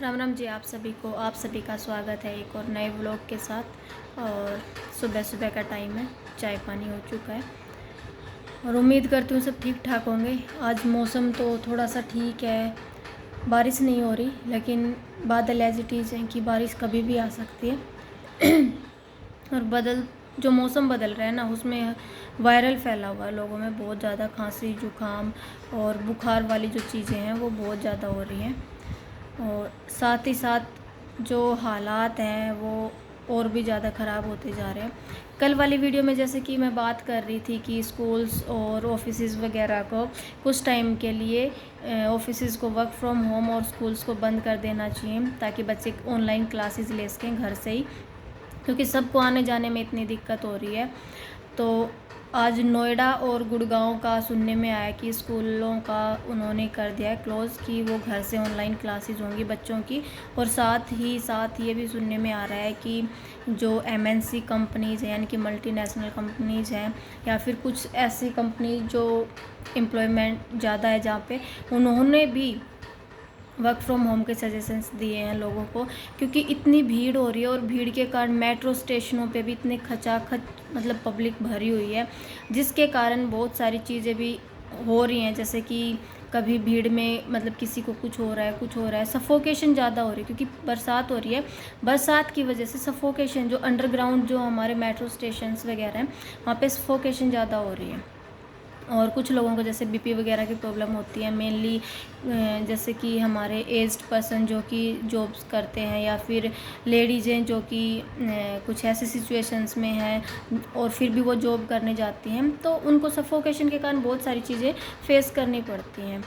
राम राम जी। आप सभी को आप सभी का स्वागत है एक और नए व्लॉग के साथ। और सुबह सुबह का टाइम है, चाय पानी हो चुका है और उम्मीद करती हूँ सब ठीक ठाक होंगे। आज मौसम तो थोड़ा सा ठीक है, बारिश नहीं हो रही, लेकिन बादल एज इट इज़ हैं कि बारिश कभी भी आ सकती है। और जो मौसम बदल रहा है ना, उसमें वायरल फैला हुआ है लोगों में, बहुत ज़्यादा खांसी जुकाम और बुखार वाली जो चीज़ें हैं वो बहुत ज़्यादा हो रही हैं। और साथ ही साथ जो हालात हैं वो और भी ज़्यादा ख़राब होते जा रहे हैं। कल वाली वीडियो में जैसे कि मैं बात कर रही थी कि स्कूल्स और ऑफिसेज़ वगैरह को कुछ टाइम के लिए ऑफिसेज़ को वर्क फ्रॉम होम और स्कूल्स को बंद कर देना चाहिए, ताकि बच्चे ऑनलाइन क्लासेस ले सकें घर से ही, क्योंकि सबको आने जाने में इतनी दिक्कत हो रही है। तो आज नोएडा और गुड़गांव का सुनने में आया कि स्कूलों का उन्होंने कर दिया है क्लोज़, कि वो घर से ऑनलाइन क्लासेस होंगी बच्चों की। और साथ ये भी सुनने में आ रहा है कि जो एमएनसी कंपनीज़ हैं, यानी कि मल्टीनेशनल कंपनीज़ हैं, या फिर कुछ ऐसी कंपनी जो एम्प्लॉयमेंट ज़्यादा है जहाँ पे, उन्होंने भी वर्क फ्रॉम होम के सजेशंस दिए हैं लोगों को, क्योंकि इतनी भीड़ हो रही है और भीड़ के कारण मेट्रो स्टेशनों पे भी इतने खचाखच मतलब पब्लिक भरी हुई है, जिसके कारण बहुत सारी चीज़ें भी हो रही हैं। जैसे कि कभी भीड़ में मतलब किसी को कुछ हो रहा है, सफोकेशन ज़्यादा हो रही है, क्योंकि बरसात हो रही है। बरसात की वजह से सफोकेशन, जो अंडरग्राउंड जो हमारे मेट्रो स्टेशंस वगैरह हैं, वहाँ पे सफोकेशन ज़्यादा हो रही है। और कुछ लोगों को जैसे बीपी वगैरह की प्रॉब्लम होती है, मेनली जैसे कि हमारे एज्ड पर्सन जो कि जॉब्स करते हैं, या फिर लेडीज़ हैं जो कि कुछ ऐसे सिचुएशंस में हैं और फिर भी वो जॉब करने जाती हैं, तो उनको सफोकेशन के कारण बहुत सारी चीज़ें फेस करनी पड़ती हैं।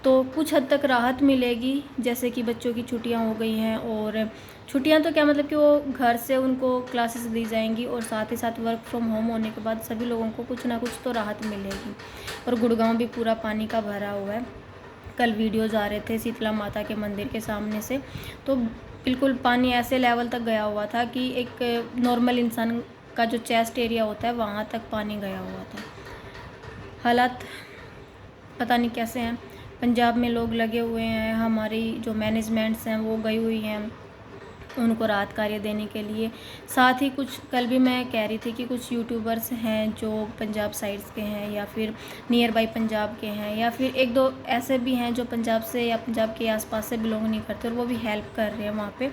तो कुछ हद तक राहत मिलेगी, जैसे कि बच्चों की छुट्टियां हो गई हैं, और छुट्टियां तो क्या मतलब कि वो घर से उनको क्लासेस दी जाएंगी, और साथ ही साथ वर्क फ्रॉम होम होने के बाद सभी लोगों को कुछ ना कुछ तो राहत मिलेगी। और गुड़गांव भी पूरा पानी का भरा हुआ है। कल वीडियोज़ आ रहे थे शीतला माता के मंदिर के सामने से, तो बिल्कुल पानी ऐसे लेवल तक गया हुआ था कि एक नॉर्मल इंसान का जो चेस्ट एरिया होता है वहाँ तक पानी गया हुआ था। हालात पता नहीं कैसे हैं। पंजाब में लोग लगे हुए हैं, हमारी जो मैनेजमेंट्स हैं वो गई हुई हैं उनको राहत कार्य देने के लिए। साथ ही कुछ कल भी मैं कह रही थी कि कुछ यूट्यूबर्स हैं जो पंजाब साइड्स के हैं, या फिर नियर बाई पंजाब के हैं, या फिर एक दो ऐसे भी हैं जो पंजाब से या पंजाब के आसपास से बिलोंग नहीं करते, और वो भी हेल्प कर रहे हैं, वहाँ पे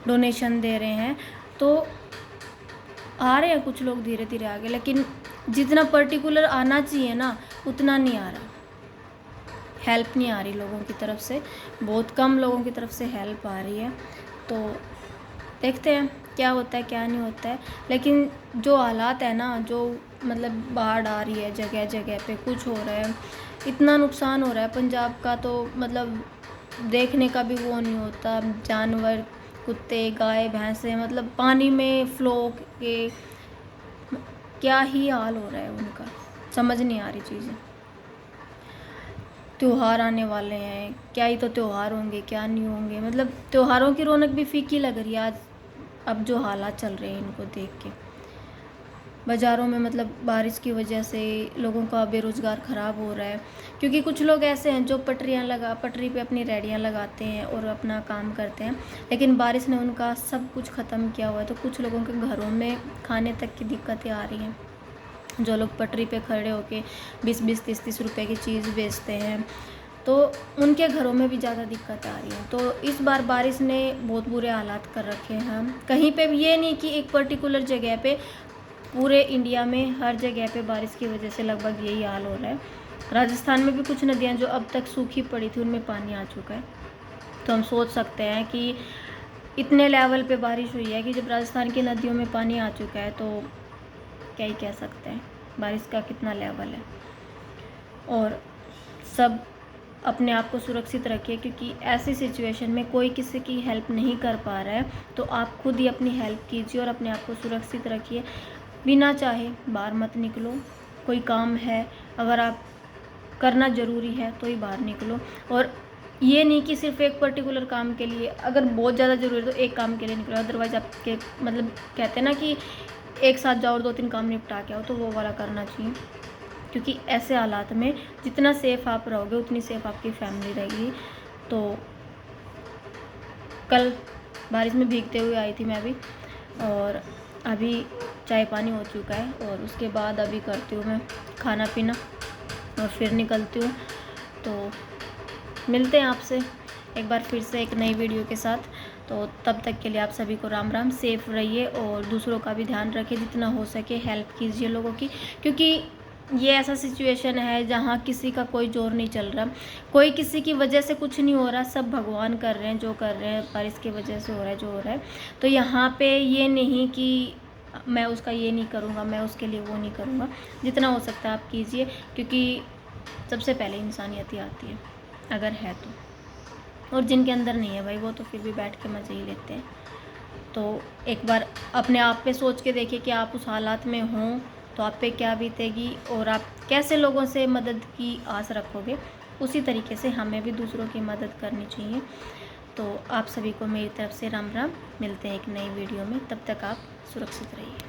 डोनेशन दे रहे हैं। तो आ रहे हैं कुछ लोग धीरे धीरे आगे, लेकिन जितना पर्टिकुलर आना चाहिए ना, उतना नहीं आ रहा। हेल्प नहीं आ रही लोगों की तरफ से, बहुत कम लोगों की तरफ से हेल्प आ रही है। तो देखते हैं क्या होता है क्या नहीं होता है। लेकिन जो हालात है ना, जो मतलब बाढ़ आ रही है जगह जगह पे, कुछ हो रहा है, इतना नुकसान हो रहा है पंजाब का, तो मतलब देखने का भी वो नहीं होता। जानवर, कुत्ते, गाय, भैंसे, मतलब पानी में फ्लो के क्या ही हाल हो रहा है उनका, समझ नहीं आ रही चीज़ें। त्योहार आने वाले हैं, क्या ही तो त्योहार होंगे, क्या नहीं होंगे, मतलब त्योहारों की रौनक भी फीकी लग रही है आज, अब जो हालात चल रहे हैं इनको देख के। बाज़ारों में मतलब बारिश की वजह से लोगों का बेरोज़गार ख़राब हो रहा है, क्योंकि कुछ लोग ऐसे हैं जो पटरी पे अपनी रेहड़ियाँ लगाते हैं और अपना काम करते हैं, लेकिन बारिश ने उनका सब कुछ ख़त्म किया हुआ है। तो कुछ लोगों के घरों में खाने तक की दिक्कतें आ रही हैं। जो लोग पटरी पे खड़े होके 20-20 30-30 रुपए की चीज़ बेचते हैं, तो उनके घरों में भी ज़्यादा दिक्कत आ रही है। तो इस बार बारिश ने बहुत बुरे हालात कर रखे हैं। कहीं पे भी ये नहीं कि एक पर्टिकुलर जगह पे, पूरे इंडिया में हर जगह पे बारिश की वजह से लगभग यही हाल हो रहा है। राजस्थान में भी कुछ नदियाँ जो अब तक सूखी पड़ी थी उनमें पानी आ चुका है। तो हम सोच सकते हैं कि इतने लेवल पे बारिश हुई है कि जब राजस्थान की नदियों में पानी आ चुका है, तो क्या ही कह सकते हैं बारिश का कितना लेवल है। और सब अपने आप को सुरक्षित रखिए, क्योंकि ऐसी सिचुएशन में कोई किसी की हेल्प नहीं कर पा रहा है, तो आप खुद ही अपनी हेल्प कीजिए और अपने आप को सुरक्षित रखिए। बिना चाहे बाहर मत निकलो, कोई काम है अगर आप करना ज़रूरी है तो ही बाहर निकलो। और ये नहीं कि सिर्फ एक पर्टिकुलर काम के लिए, अगर बहुत ज़्यादा ज़रूरी है तो एक काम के लिए निकलो, अदरवाइज़ आपके मतलब कहते हैं ना कि एक साथ जाओ और 2-3 काम निपटा के आओ, तो वो वाला करना चाहिए। क्योंकि ऐसे हालात में जितना सेफ़ आप रहोगे उतनी सेफ़ आपकी फैमिली रहेगी। तो कल बारिश में भीगते हुए आई थी मैं भी, और अभी चाय पानी हो चुका है और उसके बाद अभी करती हूँ मैं खाना पीना और फिर निकलती हूँ। तो मिलते हैं आपसे एक बार फिर से एक नई वीडियो के साथ। तो तब तक के लिए आप सभी को राम राम। सेफ़ रहिए और दूसरों का भी ध्यान रखिए, जितना हो सके हेल्प कीजिए लोगों की, क्योंकि ये ऐसा सिचुएशन है जहाँ किसी का कोई जोर नहीं चल रहा, कोई किसी की वजह से कुछ नहीं हो रहा, सब भगवान कर रहे हैं जो कर रहे हैं, बारिश की वजह से हो रहा है जो हो रहा है। तो यहाँ पे ये नहीं कि मैं उसका ये नहीं करूँगा, मैं उसके लिए वो नहीं करूँगा, जितना हो सकता है आप कीजिए, क्योंकि सबसे पहले इंसानियत ही आती है अगर है तो। और जिनके अंदर नहीं है भाई, वो तो फिर भी बैठ के मज़े ही लेते हैं। तो एक बार अपने आप पे सोच के देखिए कि आप उस हालात में हों तो आप पे क्या बीतेगी और आप कैसे लोगों से मदद की आस रखोगे। उसी तरीके से हमें भी दूसरों की मदद करनी चाहिए। तो आप सभी को मेरी तरफ से राम राम। मिलते हैं एक नई वीडियो में, तब तक आप सुरक्षित रहिए।